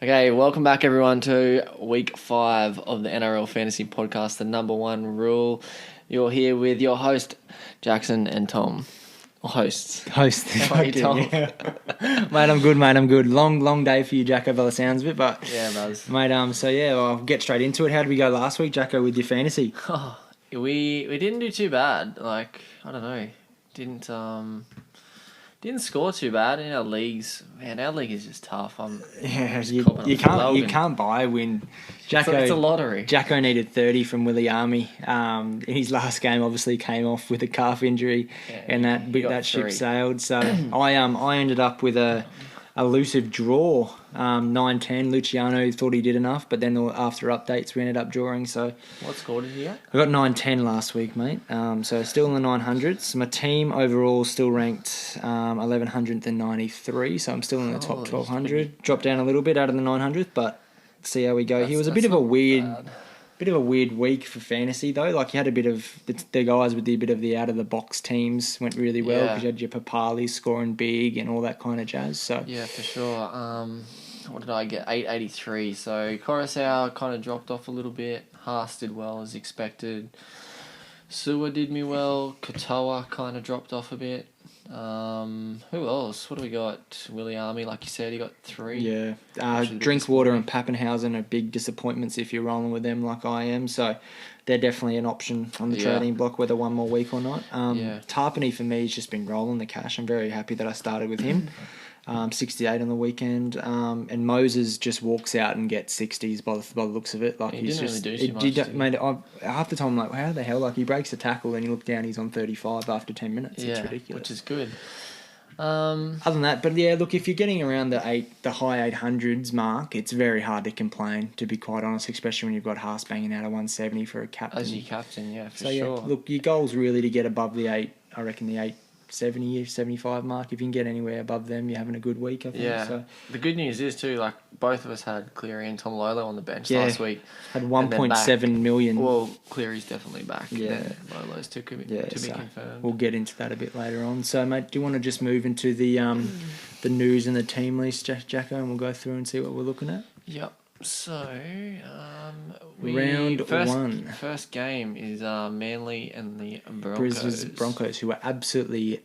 Okay, welcome back everyone to week 5 of the NRL Fantasy podcast, the number one rule. You're here with your host, Jackson and Tom. Or hosts. Host. How are you, Tom? Yeah. Mate, I'm good, mate. I'm good. Long day for you, Jacko, by the sounds of it. But Yeah, buzz. mate, I'll get straight into it. How did we go last week, Jacko, with your fantasy? Oh, we didn't do too bad. I don't know. Didn't score too bad in our leagues. Man, our league is just tough. You can't buy a win. Jacko, It's a lottery. Jacko needed 30 from Willie Army. In his last game, obviously came off with a calf injury, and that ship sailed. So I ended up with a elusive draw, 9-10. Luciano thought he did enough, but then after updates, we ended up drawing. So What score did you get? I got 9-10 last week, mate. So still in the 900s. My team overall still ranked 1193, so I'm still in the top 1200. Dropped down a little bit out of the 900th, but see how we go. He was a bit of a weird week for fantasy though. Like you had a bit of the guys with the out of the box teams went really well because you had your Papali scoring big and all that kind of jazz. So yeah, for sure. What did I get? 883. So Coruscant kind of dropped off a little bit. Haas did well as expected. Sewer did me well. Katoa kind of dropped off a bit. Who else? What do we got? Willie Army, like you said, he got 3. Yeah. Drinkwater and Pappenhausen are big disappointments if you're rolling with them like I am. So they're definitely an option on the trading block, whether one more week or not. Tarpany for me has just been rolling the cash. I'm very happy that I started with him. 68 on the weekend, and Moses just walks out and gets 60s by the looks of it. Like he didn't really do too much. Half the time I'm like, how the hell? Like he breaks a tackle and you look down, he's on 35 after 10 minutes. Yeah, it's ridiculous. which is good. Other than that, but yeah, look, if you're getting around the high 800s mark, it's very hard to complain, to be quite honest, especially when you've got Haas banging out of 170 for a captain. As your captain, yeah, for sure. Yeah, look, your goal's really to get above the 8. I reckon the 870, 75 mark. If you can get anywhere above them, you're having a good week, I think. Yeah. So the good news is too, like both of us had Cleary and Tom Lolo on the bench last week. Had 1.7 million. Well, Cleary's definitely back. Yeah. Lolo's to be confirmed. We'll get into that a bit later on. So, mate, do you want to just move into the news and the team list, Jacko, and we'll go through and see what we're looking at? Yep. So, round 1. First game is Manly and the Broncos. Brisbane's Broncos, who are absolutely.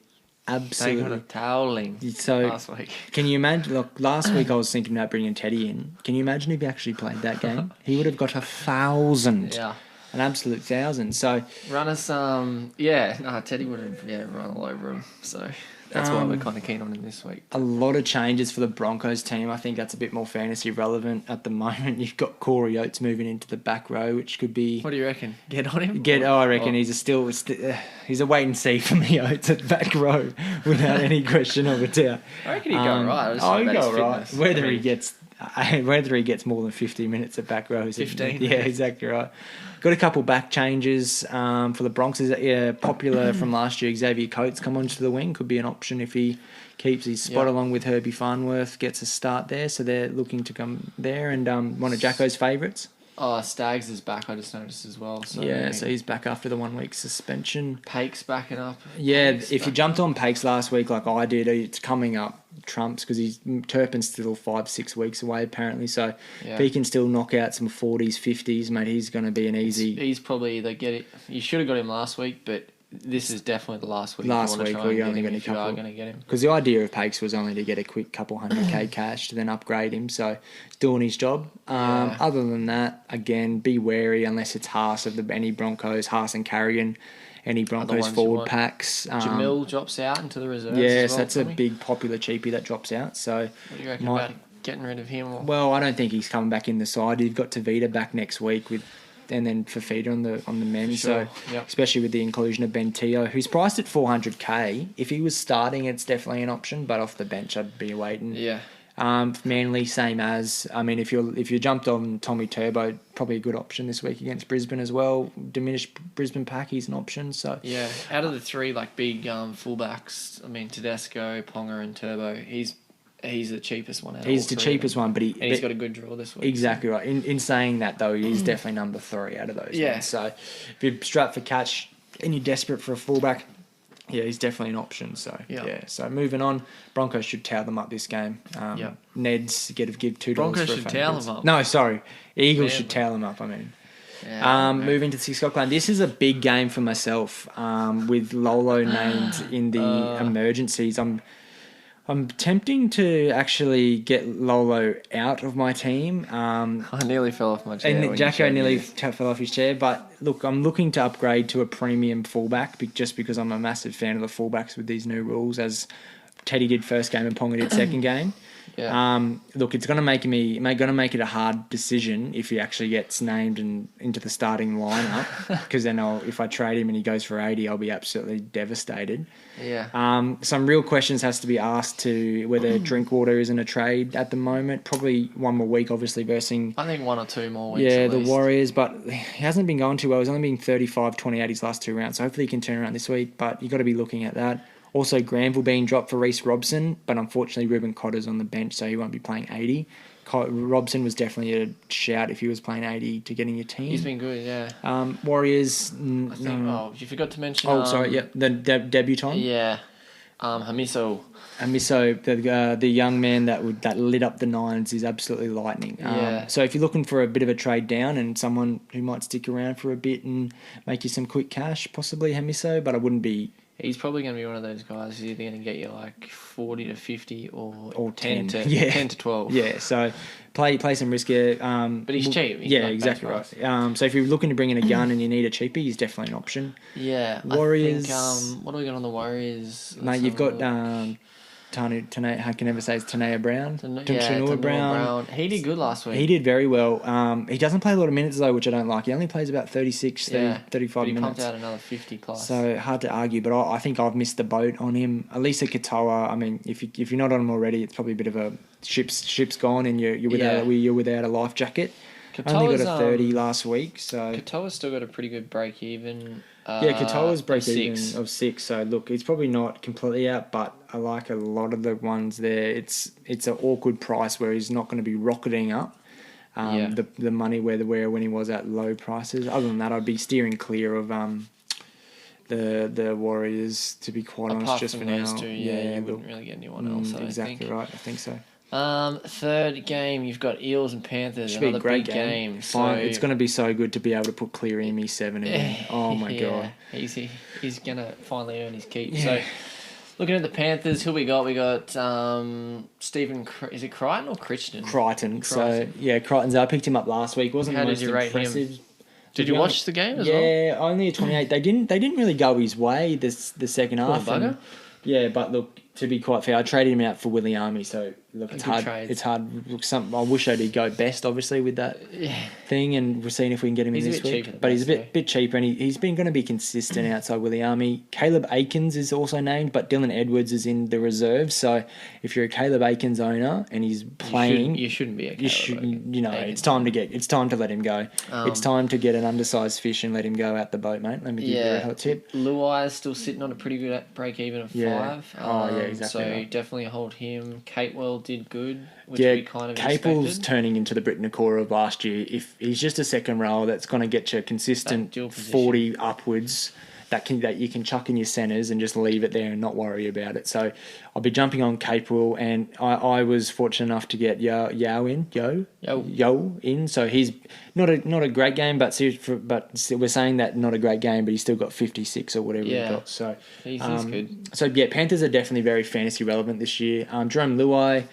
They got a toweling last week. Can you imagine? Look, last week I was thinking about bringing Teddy in. Can you imagine if he actually played that game? He would have got 1,000. Yeah. An absolute 1,000. So run us Teddy would have run all over him. So that's why we're kind of keen on him this week. A lot of changes for the Broncos team. I think that's a bit more fantasy relevant at the moment. You've got Corey Oates moving into the back row, which could be. What do you reckon? Get on him? I reckon he's a wait and see for me. Oates at the back row, without any question of a doubt. I reckon he'd go right. He'd go right. Whether he gets more than 50 minutes at back row is 15. Yeah, exactly right. Got a couple back changes for the Broncos. Popular from last year, Xavier Coates come onto the wing. Could be an option if he keeps his spot along with Herbie Farnworth, gets a start there. So they're looking to come there. And one of Jacko's favourites. Oh, Staggs is back, I just noticed as well. So he's back after the 1 week suspension. Pake's backing up. Yeah, if you jumped on Pakes last week like I did, it's coming up trumps because Turpin's still 5-6 weeks away apparently. So if he can still knock out some 40s, 50s, mate, he's going to be an easy. He's probably you should have got him last week, but this is definitely the last week. Last week we only got a couple. You are going to get him because the idea of Pakes was only to get a quick couple 100k cash to then upgrade him. So he's doing his job. Other than that, again, be wary unless it's Haas of any Broncos, Haas and Carrigan. Any Broncos forward packs. Jamil drops out into the reserves. Yes, that's a big popular cheapie that drops out. So what do you reckon about getting rid of him? Well, I don't think he's coming back in the side. You've got Tavita back next week and then Fafita on the men. Sure. So especially with the inclusion of Ben Teo, who's priced at 400k. If he was starting, it's definitely an option. But off the bench, I'd be waiting. Yeah. Manly, same as. I mean, if you jumped on Tommy Turbo, probably a good option this week against Brisbane as well. Diminished Brisbane pack, he's an option. So yeah, out of the 3 big fullbacks, I mean Tedesco, Ponga, and Turbo, he's the cheapest one. He's the cheapest one, but he's got a good draw this week. Exactly right. In saying that though, he's definitely number 3 out of those. Yeah. Ones. So if you're strapped for catch and you're desperate for a fullback, Yeah, he's definitely an option. So Yeah. yeah. So moving on, Broncos should towel them up this game. Yeah. Neds give $2 Broncos for a should fan towel quiz. them up. No, sorry, Eagles Man, should towel them up. I mean. Yeah, Moving to 6 o'clock lane. This is a big game for myself. With Lolo named in the emergencies, I'm tempting to actually get Lolo out of my team. I nearly fell off my chair. And Jacko nearly fell off his chair. But look, I'm looking to upgrade to a premium fullback just because I'm a massive fan of the fullbacks with these new rules, as Teddy did first game and Ponga did second game. Yeah. Look, it's going to make it a hard decision if he actually gets named and into the starting lineup, because then if I trade him and he goes for 80, I'll be absolutely devastated. Yeah. Some real questions has to be asked to whether Drinkwater is in a trade at the moment. Probably one more week, obviously, versus I think 1 or 2 more weeks. yeah, at the least. Warriors, but he hasn't been going too well. He's only been 35, 28 his last 2 rounds, so hopefully he can turn around this week. But you've got to be looking at that. Also, Granville being dropped for Reece Robson, but unfortunately Ruben Cotter's on the bench, so he won't be playing 80. Robson was definitely a shout if he was playing 80 to get in your team. He's been good, yeah. Warriors. I think, you forgot to mention... sorry, yeah, the debutant. Yeah. Hamiso. Hamiso, the young man that lit up the Nines, is absolutely lightning. Yeah. So if you're looking for a bit of a trade down and someone who might stick around for a bit and make you some quick cash, possibly Hamiso, but I wouldn't be... He's probably going to be one of those guys who's either going to get you like 40 to 50 or 10 to yeah. 10 to 12. Yeah, so play some riskier. But he's cheap. He's yeah, like exactly price. right. So if you're looking to bring in a gun and you need a cheapie, he's definitely an option. Yeah. Warriors. I think, what do we got on the Warriors? Mate, you've got Tane, I can never say it's Tanea Brown. Tanua Brown. He did good last week. He did very well. He doesn't play a lot of minutes though, which I don't like. He only plays about 36, 35 but he minutes. pumped out another 50 plus. So hard to argue, but I think I've missed the boat on him. Alisa Katoa, I mean, if you're not on him already, it's probably a bit of a ship's gone and you're without a life jacket. Only got a 30 last week, so Katoa's still got a pretty good break even. Katoa's break even 6. of 6. So look, he's probably not completely out, but I like a lot of the ones there. It's an awkward price where he's not going to be rocketing up. The money where when he was at low prices. Other than that, I'd be steering clear of the Warriors, to be quite honest. Apart just from for those now. two, you wouldn't really get anyone else. Exactly right. I think so. Third game, you've got Eels and Panthers. Should be a another great big game. So It's going to be so good to be able to put Cleary in me7 again. Oh my god. He's going to finally earn his keep. Yeah. So looking at the Panthers, who we got? We got Stephen. Is it Crichton or Crichton? Crichton. So yeah, Crichton's. I picked him up last week. Wasn't How the did most you rate him? impressive. Did you watch the game as well? Yeah, only a 28. They didn't really go his way the second half. Poor bugger. Yeah, but look, to be quite fair, I traded him out for Williami, so look, it's hard. trade. It's hard. Look, I wish I did go best, obviously, with that thing, and we're seeing if we can get him He's in a this bit week. cheap at the But he's a best, bit cheaper, and he's been going to be consistent outside Williami. Caleb Aikens is also named, but Dylan Edwards is in the reserve. So if you're a Caleb Aikens owner and he's playing, you shouldn't be a Caleb it's time to let him go. It's time to get an undersized fish and let him go out the boat, mate. Let me give you a hot tip. Luai's still sitting on a pretty good break even of 5. Exactly. So right. definitely hold him. Catewell did good, which we kind of Capel's expected. turning into the Brit Nakora of last year. If he's just a second rower that's going to get you a consistent dual position. 40 upwards that you can chuck in your centres and just leave it there and not worry about it. So I'll be jumping on Capel, and I was fortunate enough to get Yo in. So he's not a great game, but we're saying that not a great game, but he's still got 56 or whatever he got. So he's good. So yeah, Panthers are definitely very fantasy relevant this year. Jerome Luai.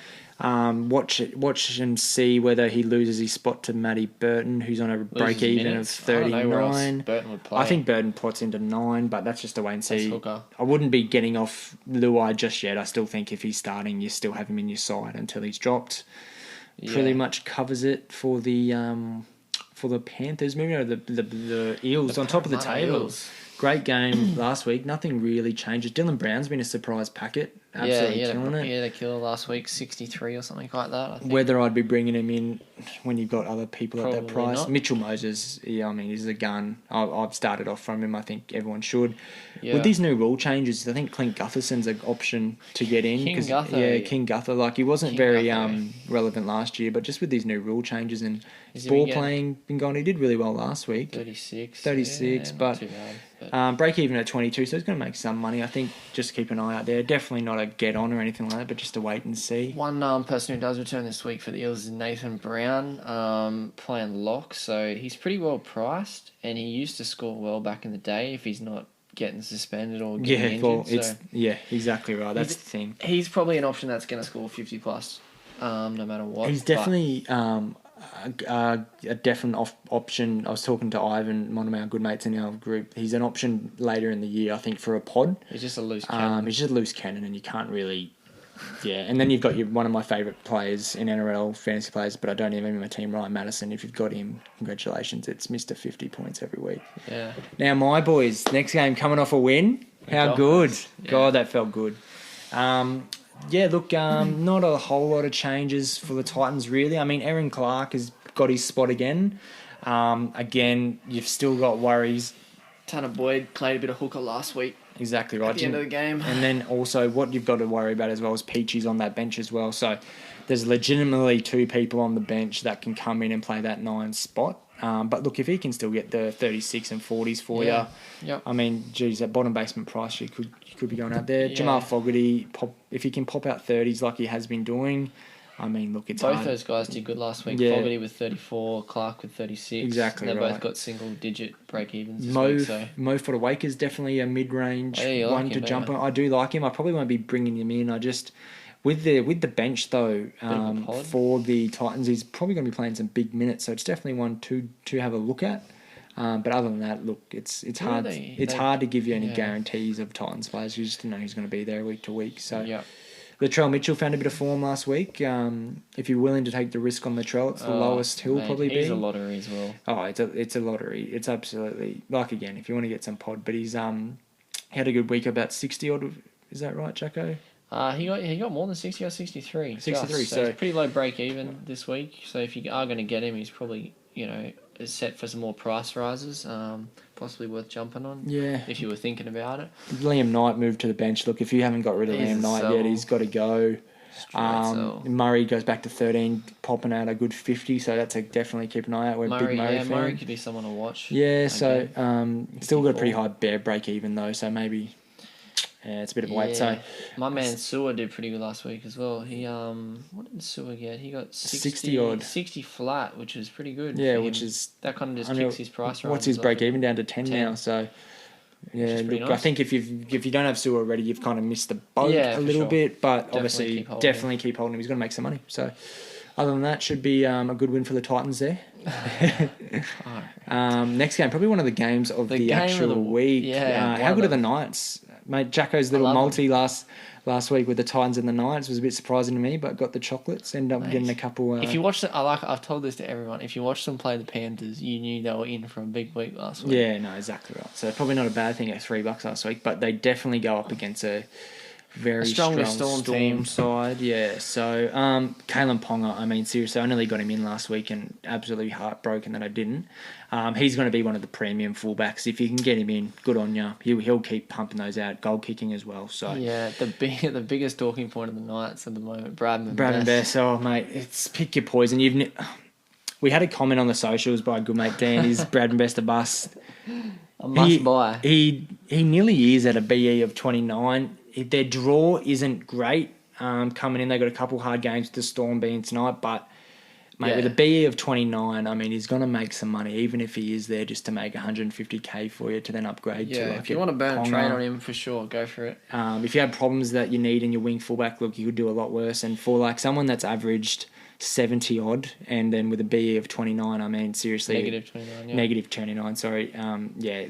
Watch and see whether he loses his spot to Matty Burton, who's on a break even of 39. Burton would play. I think Burton plots into 9, but that's just a wait and see. Hooker. I wouldn't be getting off Luai just yet. I still think if he's starting, you still have him in your side until he's dropped. Pretty much covers it for the Panthers. Moving over the Eels on top of the table. Great game last week. Nothing really changes. Dylan Brown's been a surprise packet. absolutely he killing it. He had a killer last week, 63 or something like that, I think. Whether I'd be bringing him in when you've got other people Probably at that price. not. Mitchell Moses, yeah, I mean, he's a gun. I've started off from him. I think everyone should. Yeah. With these new rule changes, I think Clint Gutherson's an option to get in. King Gutho. Yeah, King Gutho. Like, he wasn't King very Gutho. relevant last year, but just with these new rule changes and Is he ball getting playing been gone, he did really well last week. 36. 36, yeah, but not too bad. break even at 22, so he's going to make some money. I think just keep an eye out there. Definitely not a get on or anything like that, but just to wait and see. One person who does return this week for the Eels is Nathan Brown, playing lock, so he's pretty well priced, and he used to score well back in the day if he's not getting suspended or getting injured. Exactly right. That's the thing. He's probably an option that's going to score 50 plus, no matter what. He's definitely a definite option. I was talking to Ivan, one of our good mates in our group. He's an option later in the year, I think, for a pod. He's just a loose cannon. He's just a loose cannon, and you can't really... Yeah, and then you've got one of my favourite players in NRL Fantasy players, but I don't even have him in my team, Ryan Madison. If you've got him, congratulations. It's Mr. 50 points every week. Yeah. Now, my boys, next game coming off a win. How good. Yeah. God, that felt good. Not a whole lot of changes for the Titans, really. I mean, Aaron Clark has got his spot again. Again, you've still got worries. Tanner Boyd played a bit of hooker last week. Exactly right. At the end of the game. And then also what you've got to worry about as well is Peachy's on that bench as well. So there's legitimately two people on the bench that can come in and play that 9 spot. But look, if he can still get the 36 and 40s for you, yep. I mean, geez, at bottom basement price, you could be going out there. Yeah. Jamal Fogarty, if he can pop out 30s like he has been doing, I mean, look, it's both hard. those guys did good last week. Yeah. Fogarty with 34, Clark with 36. Exactly They right. both got single-digit break-evens this week. So. Mo Fodawaker is definitely a mid-range one to jump on. I do like him. I probably won't be bringing him in. I just... With the bench, though, for the Titans, he's probably going to be playing some big minutes, so it's definitely one to have a look at. But other than that, look, it's hard. It's hard to give you any guarantees of Titans players. You just don't know who's going to be there week to week. So, Latrell Mitchell found a bit of form last week. If you're willing to take the risk on Latrell, it's the lowest he'll probably be. He's a lottery as well. Oh, it's a lottery. It's absolutely again, if you want to get some pod, but he's had a good week, about 60 odd. Is that right, Jacko? He got more than 60 or 63. 63, so it's pretty low break even this week. So if you are going to get him, he's probably is set for some more price rises. Possibly worth jumping on. Yeah. If you were thinking about it. Liam Knight moved to the bench. Look, if you haven't got rid of Liam Knight yet, he's got to go. Murray goes back to 13, popping out a good 50. So that's definitely keep an eye out. We're a big Murray fan. Murray could be someone to watch. Yeah. So still got a pretty high break even though. So maybe. Yeah, it's a bit of a wait. So my man Sewer did pretty good last week as well. He what did Sewer get? He got 60 odd, 60 flat, which is pretty good. Yeah, which is that kind of just kicks his price right. What's his break even down to 10 now? So yeah, look, nice. I think if you don't have Sewer already, you've kind of missed the boat a little bit. But definitely keep holding him. He's going to make some money. So other than that, should be a good win for the Titans there. Next game, probably one of the games of the actual week. Yeah, how good are the Knights? Mate, Jacko's little multi last week with the Titans and the Knights was a bit surprising to me, but got the chocolates. Ended up getting a couple. If you watch them, I've told this to everyone. If you watch them play the Panthers, you knew they were in for a big week last week. Yeah, no, exactly right. So probably not a bad thing at $3 last week, but they definitely go up against a very strong Storm team side. Yeah, so Kalen Ponga, I mean, seriously, I nearly got him in last week and absolutely heartbroken that I didn't. He's going to be one of the premium fullbacks. If you can get him in, good on you. He'll keep pumping those out, goal kicking as well. So yeah, the biggest talking point of the Knights at the moment, Bradman Best. Oh mate, it's pick your poison. We had a comment on the socials by good mate Dan. Is Bradman Best a bust? A must buy. He nearly is at a BE of 29. Their draw isn't great coming in. They got a couple hard games with the Storm being tonight, but mate, with a BE of 29, I mean, he's going to make some money, even if he is there just to make 150k for you to then upgrade to. Like, if you want to burn a trade on him, for sure, go for it. If you have problems that you need in your wing fullback, look, you could do a lot worse. And for like someone that's averaged 70 odd, and then with a BE of 29, I mean, seriously, negative 29. Sorry.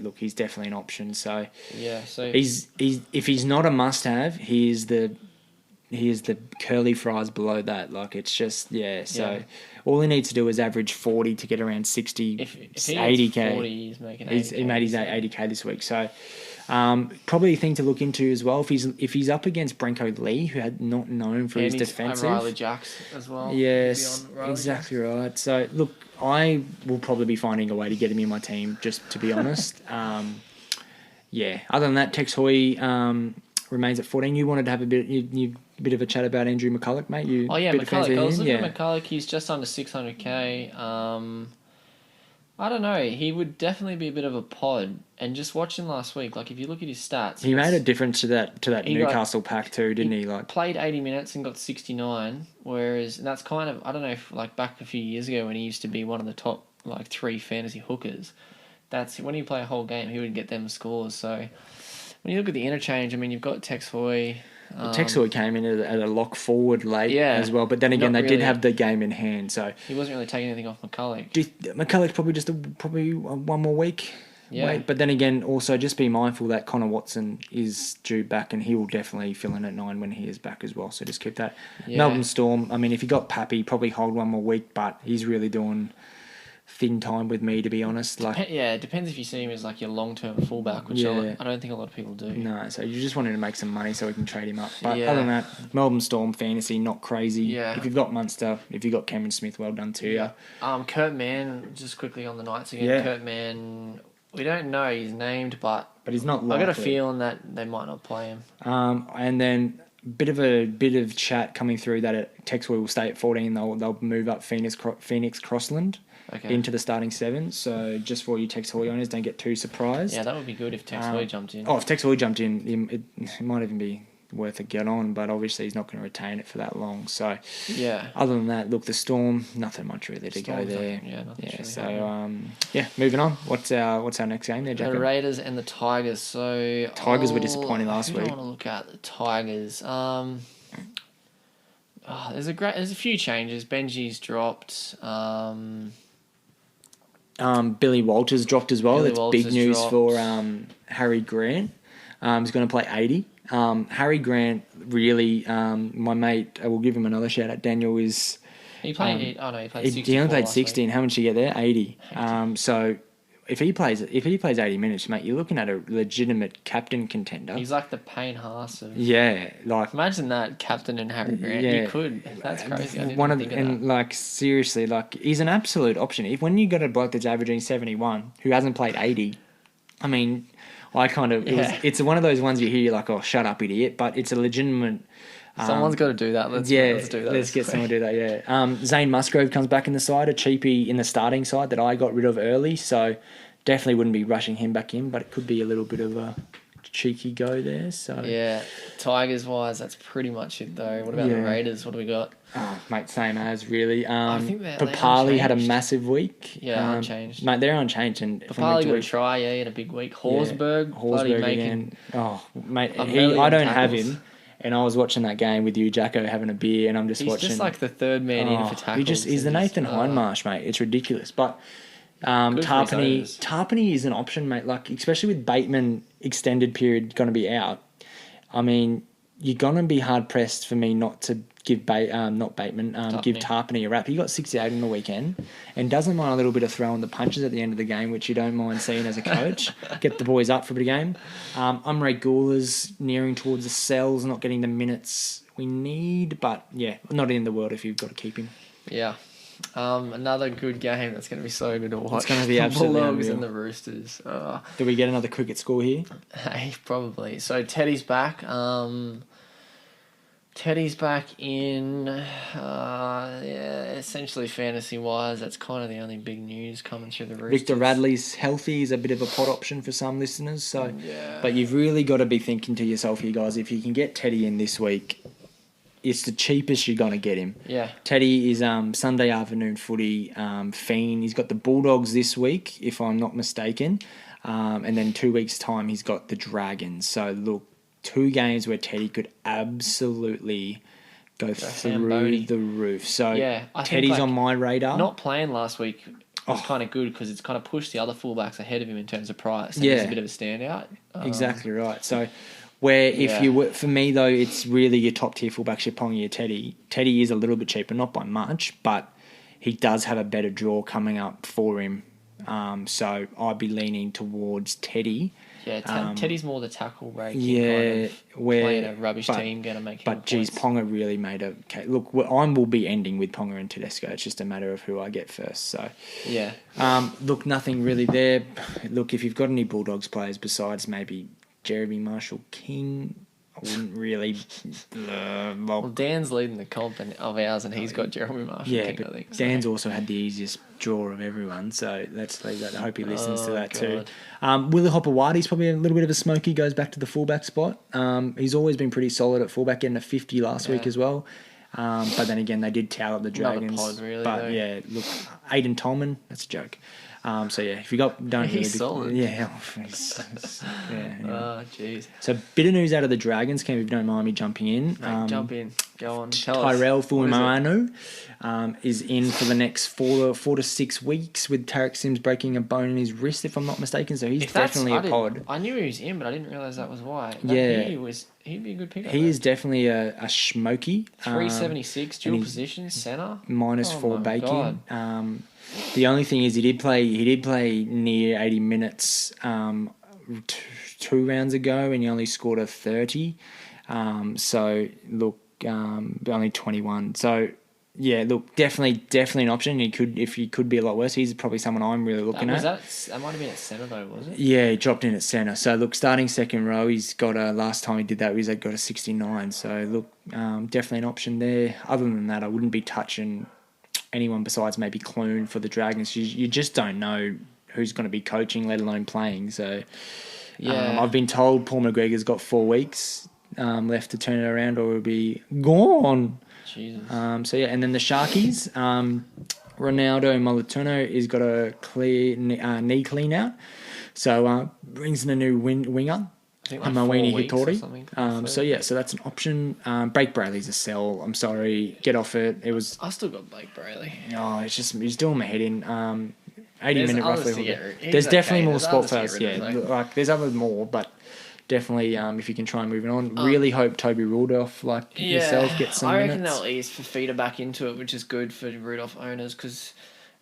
Look, he's definitely an option. So he's if he's not a must-have, he is the curly fries below that. Like, it's just, all he needs to do is average 40 to get around 60, if he 80k. 40, he's making 80K. He made his 80k this week. So, Probably a thing to look into as well if he's up against Brenko Lee, who had not known for his defensive. Riley Jacks as well. Yes, exactly right. So look, I will probably be finding a way to get him in my team. Just to be honest. Yeah. Other than that, Tex Hoy remains at 14. You wanted to have a bit of a chat about Andrew McCulloch, mate. McCulloch. I was looking at McCulloch. He's just under 600k. I don't know. He would definitely be a bit of a pod. And just watching last week, like if you look at his stats, he made a difference to that Newcastle pack too, didn't he? Like played 80 minutes and got 69. Whereas and that's kind of, I don't know if like back a few years ago when he used to be one of the top like 3 fantasy hookers. That's when you play a whole game, he would get them scores. So when you look at the interchange, I mean, you've got Tex Hoy. Tex Hoy came in at a lock forward late as well, but then again, they did have the game in hand, so he wasn't really taking anything off McCulloch. McCulloch's probably one more week. Yeah. Wait, but then again, also just be mindful that Connor Watson is due back, and he will definitely fill in at 9 when he is back as well. So just keep that. Yeah. Melbourne Storm. I mean, if you got Pappy, probably hold one more week, but he's really doing thin time with me, to be honest. It depends if you see him as like your long-term fullback, which I don't think a lot of people do. No, so you just wanted to make some money so we can trade him up. But other than that, Melbourne Storm fantasy, not crazy. Yeah. If you've got Munster, if you've got Cameron Smith, well done to you. Kurt Mann, just quickly on the Knights again. Yeah. Kurt Mann, we don't know he's named, but he's not likely. I got a feeling that they might not play him. And then bit of chat coming through that Tex Hoy will stay at 14. They'll move up Phoenix Crossland. Into the starting 7, so just for you Tex Hoy owners, don't get too surprised. Yeah, that would be good if Tex Hoy jumped in. If Tex Hoy jumped in, it might even be worth a get on, but obviously he's not going to retain it for that long. So yeah. Other than that, look, the Storm, nothing much really to go there. Moving on. What's our next game there, Jack? The Raiders and the Tigers. So Tigers were disappointing last week. I want to look at the Tigers. There's a few changes. Benji's dropped. Billy Walters dropped as well. That's big news for Harry Grant. He's going to play 80. Harry Grant really, my mate, I will give him another shout out. Daniel is. He played. He played 60. He only played 60. How much did he get there? 80. So if he plays 80 minutes, mate, you're looking at a legitimate captain contender. He's like the Payne Haas of. Yeah, like imagine that captain and Harry Grant. Yeah, you could. That's crazy. Seriously, like he's an absolute option. When you got a bloke that's averaging 71 who hasn't played 80, I mean, it's one of those ones you hear you're like, oh, shut up, idiot. But it's a legitimate. Someone's got to do that. Let's do that. Let's get someone to do that, yeah. Zane Musgrove comes back in the side, a cheapie in the starting side that I got rid of early, so definitely wouldn't be rushing him back in, but it could be a little bit of a cheeky go there. So yeah, Tigers-wise, that's pretty much it, though. What about the Raiders? What do we got? Oh, mate, same as, really. I think Papali had a massive week. Yeah, unchanged. Mate, they're unchanged. And Papali got a try, he had a big week. Horsburgh again. Oh, mate, I don't have him. And I was watching that game with you, Jacko, having a beer, and I'm just watching. He's just like the third man in for tackles. He's the Nathan Hindmarsh, mate. It's ridiculous. But Tarpany is an option, mate. Like, especially with Bateman extended period going to be out. I mean, you're going to be hard pressed for me not to give give Tarpany a rap. He got 68 on the weekend and doesn't mind a little bit of throwing the punches at the end of the game, which you don't mind seeing as a coach. Get the boys up for a bit of game. Umre Gula's nearing towards the cells, not getting the minutes we need, but yeah, not in the world if you've got to keep him. Yeah. Another good game that's going to be so good to watch. It's going to be absolutely the Bulldogs unreal. and the Roosters. Do we get another cricket score here? Hey, probably. So Teddy's back. Teddy's back in, essentially fantasy-wise, that's kind of the only big news coming through the Roosters. Victor Radley's healthy is a bit of a pot option for some listeners, so but you've really got to be thinking to yourself here, guys, if you can get Teddy in this week, it's the cheapest you're going to get him. Yeah. Teddy is Sunday afternoon footy, fiend. He's got the Bulldogs this week, if I'm not mistaken, and then 2 weeks' time he's got the Dragons. So, look, 2 games where Teddy could absolutely go through the roof. So Teddy's on my radar. Not playing last week was kind of good because it's kind of pushed the other fullbacks ahead of him in terms of price. And he's a bit of a standout. Exactly right. So for me though, it's really your top tier fullbacks, your Ponga, your Teddy. Teddy is a little bit cheaper, not by much, but he does have a better draw coming up for him. So I'd be leaning towards Teddy. Yeah, Teddy's more the tackle break. Yeah, playing a rubbish team going to make him But geez, Ponga really made a... Okay, look, I will be ending with Ponga and Tedesco. It's just a matter of who I get first. So yeah. Look, nothing really there. Look, if you've got any Bulldogs players besides maybe Jeremy Marshall-King, I wouldn't really... Well, Dan's leading the comp of ours, and he's got Jeremy Marshall-King, I think. So. Dan's also had the easiest draw of everyone, so let's leave that. I hope he listens to that too. Willie Hopewadi's probably a little bit of a smoky, goes back to the fullback spot. He's always been pretty solid at fullback, getting a 50 last week as well. But then again, they did towel up the Dragons. Another pod, really, but though. yeah, look, Aiden don't joke. So yeah, if you don't he's solid. Yeah. Oh, jeez. So bit of news out of the Dragons camp, if you don't mind me jumping in. Mate, jump in. Go on. Tyrell Fuimano is in for the next 4 to 6 weeks with Tarek Sims breaking a bone in his wrist, if I'm not mistaken. So he's definitely a pod. I knew he was in, but I didn't realise that was why. He'd be a good pickup. He is definitely a smoky. 376, dual position, centre. -4 Bacon. The only thing is he did play near 80 minutes 2 rounds ago, and he only scored a 30. So look, only 21. So yeah, look, definitely an option. He could be a lot worse. He's probably someone I'm really looking at. That might have been at centre though, was it? Yeah, he dropped in at centre. So look, starting second row, he's got last time he did that, he's got a 69. So look, definitely an option there. Other than that, I wouldn't be touching anyone besides maybe Clune for the Dragons. You just don't know who's going to be coaching, let alone playing. So yeah, I've been told Paul McGregor's got 4 weeks left to turn it around, or he'll be gone. Jesus. So yeah, and then the Sharkies, Ronaldo Molitono has got a clear knee clean out, so brings in a new winger. I think like Mawini 4 weeks or something. So that's an option. Blake Brayley's a sell. I'm sorry, get off it. I still got Blake Brayley. Oh, he's doing my head in. 80-minute roughly. There's definitely more spot fouls. Yeah, like there's other more, but definitely if you can try and move it on. Really hope Toby Rudolph, yourself, gets some minutes. I reckon they'll ease Fafita back into it, which is good for Rudolph owners because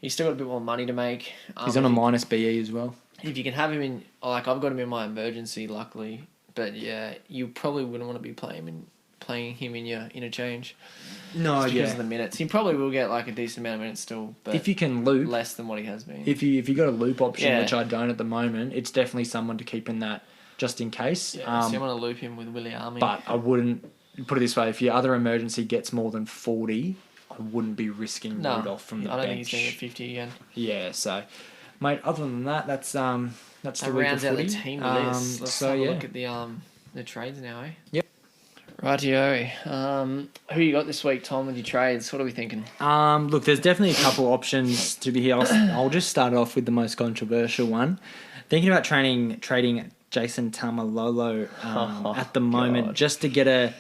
he's still got a bit more money to make. He's on a minus BE as well. If you can have him in, I've got him in my emergency, luckily. But yeah, you probably wouldn't want to be playing him in your interchange. No, because of the minutes. He probably will get a decent amount of minutes still, but if you can loop less than what he has been. If you got a loop option, which I don't at the moment, it's definitely someone to keep in that just in case. Yeah, so you want to loop him with Willie Army. But I wouldn't put it this way: if your other emergency gets more than 40, I wouldn't be risking Rudolph from the bench. I don't think he's going to get 50 again. Yeah, so mate. Other than that, that's the week of rounds out footy. the team list. Let's have a look at the trades now, eh? Yep. Rightio. Who you got this week, Tom, with your trades? What are we thinking? Look, there's definitely a couple options to be here. I'll just start off with the most controversial one. Thinking about trading Jason Tamalolo at the moment, just to get a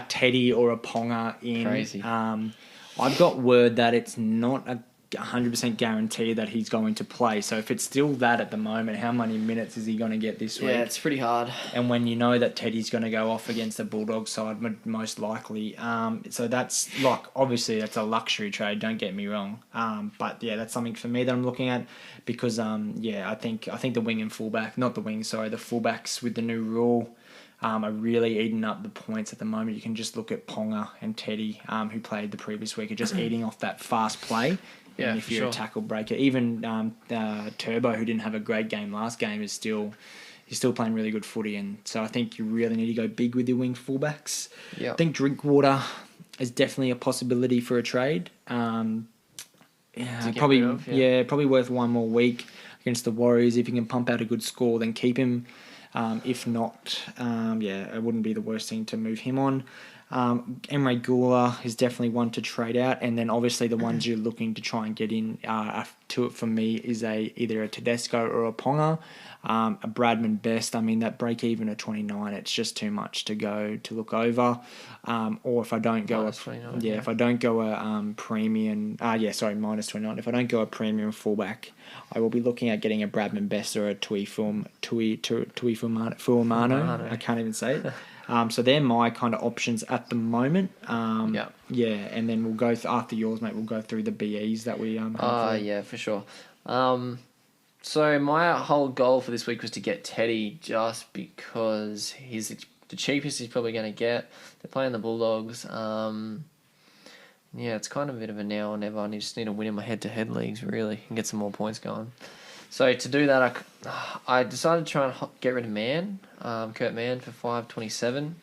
Teddy or a Ponga in. Crazy. I've got word that it's not a 100% guarantee that he's going to play. So if it's still that at the moment, how many minutes is he going to get this week? Yeah, it's pretty hard. And when you know that Teddy's going to go off against the Bulldogs side, most likely. So that's obviously that's a luxury trade. Don't get me wrong. But yeah, that's something for me that I'm looking at because I think the wing and fullback, not the wing, sorry, the fullbacks with the new rule. Are really eating up the points at the moment. You can just look at Ponga and Teddy, who played the previous week, are just eating off that fast play. Yeah, and if you're a tackle breaker, even Turbo, who didn't have a great game last game, he's still playing really good footy. And so I think you really need to go big with your wing fullbacks. Yep. I think Drinkwater is definitely a possibility for a trade. Probably worth one more week against the Warriors. If you can pump out a good score, then keep him. If not, it wouldn't be the worst thing to move him on. Emre Gula is definitely one to trade out, and then obviously the ones you're looking to try and get in to it for me is either a Tedesco or a Ponga, a Bradman Best. I mean that break even at 29, it's just too much to look over. Or if I don't go if I don't go a premium, minus 29. If I don't go a premium fullback, I will be looking at getting a Bradman Best or a Tui Fuamano. I can't even say it. So they're my kind of options at the moment. And then we'll go after yours, mate. We'll go through the BEs that we yeah, for sure. So So my whole goal for this week was to get Teddy just because he's the cheapest he's probably going to get. They're playing the Bulldogs. Yeah, it's kind of a bit of a now or never. I just need to win in my head-to-head leagues, really, and get some more points going. So to do that, I decided to try and get rid of Kurt Mann for 5.27,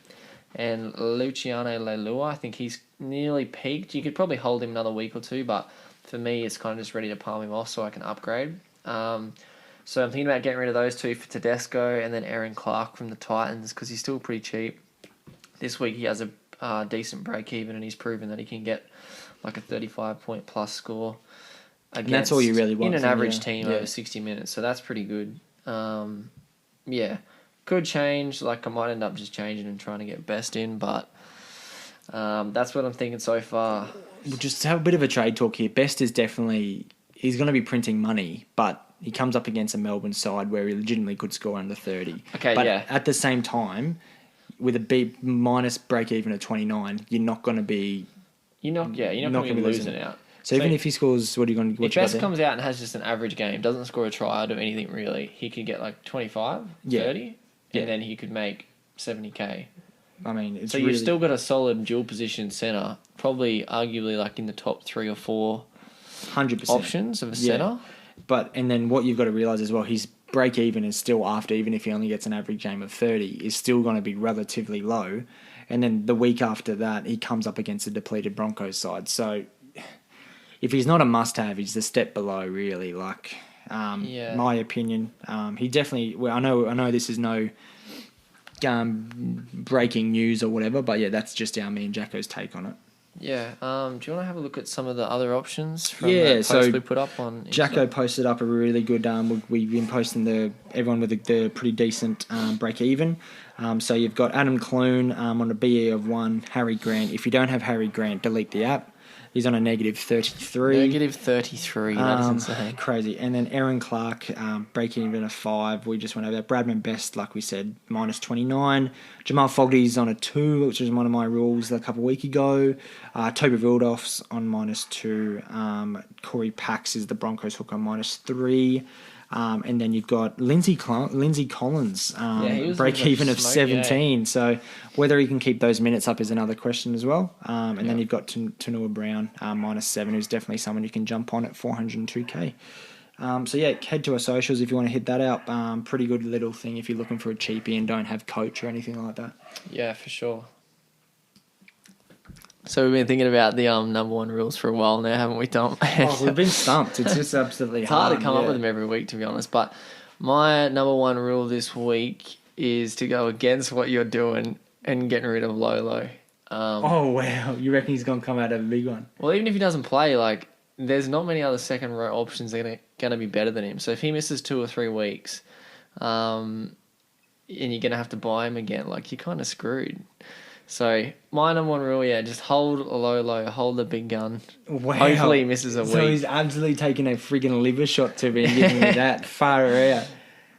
and Luciano Leilua. I think he's nearly peaked. You could probably hold him another week or two, but for me, it's kind of just ready to palm him off so I can upgrade. So I'm thinking about getting rid of those two for Tedesco and then Aaron Clark from the Titans because he's still pretty cheap. This week he has a decent break even and he's proven that he can get like a 35-point plus score. And that's all you really want in an average team over 60 minutes, so that's pretty good. Yeah, could change. Like I might end up just changing and trying to get best in, but that's what I'm thinking so far. We'll just have a bit of a trade talk here. Best is definitely he's going to be printing money, but he comes up against a Melbourne side where he legitimately could score under 30. Okay, but yeah. At the same time, with a B minus break even at 29, you're not going to be. You're not going to be losing out. So even if he scores, what are you going to? If Best comes out and has just an average game, doesn't score a try or do anything really, he could get like 25, 30, and then he could make 70k. I mean, it's so you've still got a solid dual position centre, probably arguably like in the top 3 or 4 100% options of a centre. And then what you've got to realise as well, his break even is still after, even if he only gets an average game of 30, is still going to be relatively low. And then the week after that, he comes up against a depleted Broncos side. So if he's not a must-have, he's a step below, really. Like, my opinion, he definitely. Well, I know this is no breaking news or whatever, but yeah, that's just me and Jacko's take on it. Yeah. Do you want to have a look at some of the other options from the post we put up on Instagram? Jacko posted up a really good. We've been posting everyone with the pretty decent break even. So you've got Adam Clune on a BE of 1, Harry Grant. If you don't have Harry Grant, delete the app. He's on a negative 33. Negative 33, that's insane. Crazy. And then Aaron Clark, breaking even a 5. We just went over that. Bradman Best, like we said, minus 29. Jamal Fogarty's on a 2, which was one of my rules a couple of weeks ago. Toby Rudolph's on minus 2. Corey Pax is the Broncos hook on minus 3. And then you've got Lindsay Collins, break even of 17. Yeah. So whether he can keep those minutes up is another question as well. And then you've got Tanua Brown, minus 7, who's definitely someone you can jump on at 402k. Head to our socials if you want to hit that out. Pretty good little thing if you're looking for a cheapie and don't have coach or anything like that. Yeah, for sure. So we've been thinking about the number one rules for a while now, haven't we, Tom? We've been stumped. It's just absolutely hard to come up with them every week, to be honest. But my number one rule this week is to go against what you're doing and getting rid of Lolo. Oh, wow. You reckon he's going to come out of a big one? Well, even if he doesn't play, like, there's not many other second row options that are going to be better than him. So if he misses 2 or 3 weeks and you're going to have to buy him again, like, you're kind of screwed. So my number one rule, just hold a low, hold the big gun. Wow. Hopefully he misses a week. So he's absolutely taking a friggin' liver shot to be giving me that far out.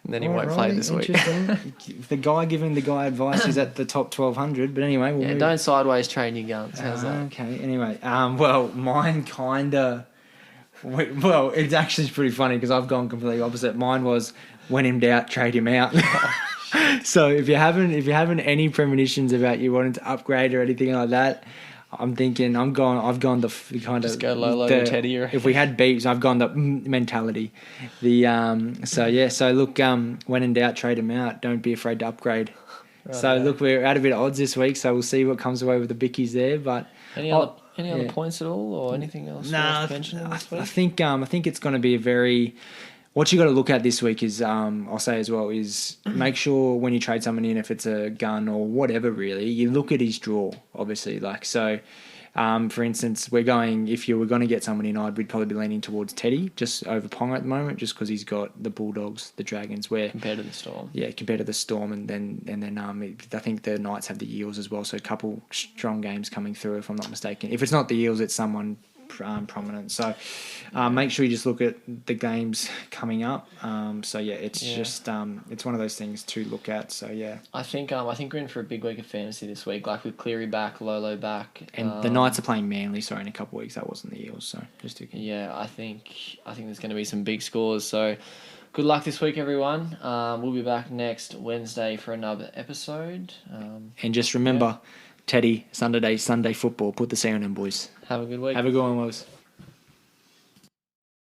And then he won't play this week. The guy giving the guy advice is at the top 1,200. But anyway, don't sideways train your guns. How's that? Okay. Anyway, mine kinda. Well, it's actually pretty funny because I've gone completely opposite. Mine was when in doubt, trade him out. So if you haven't any premonitions about you wanting to upgrade or anything like that, I'm thinking I've gone the kind of just go low to Teddy. If we had beeps, I've gone the mentality. So look, when in doubt, trade him out. Don't be afraid to upgrade. Right, look, we're at a bit of odds this week, so we'll see what comes away with the bickies there. But any other points at all, or anything else? No, I think it's going to be a very. What you got to look at this week is, I'll say as well, is make sure when you trade someone in, if it's a gun or whatever, really, you look at his draw, obviously. For instance, if you were going to get someone in, we'd probably be leaning towards Teddy, just over Ponga at the moment, just because he's got the Bulldogs, the Dragons, compared to the Storm. Yeah, compared to the Storm, and then I think the Knights have the Eels as well, so a couple strong games coming through, if I'm not mistaken. If it's not the Eels, it's someone prominent. So make sure you just look at the games coming up. Just it's one of those things to look at. So yeah, I think we're in for a big week of fantasy this week. Like with Cleary back, Lolo back, and the Knights are playing Manly. Sorry, in a couple of weeks that wasn't the Eels. So just to I think there's going to be some big scores. So good luck this week, everyone. We'll be back next Wednesday for another episode. And just remember, Teddy, Sunday football. Put the C on him, boys. Have a good week. Have a good one, Wills.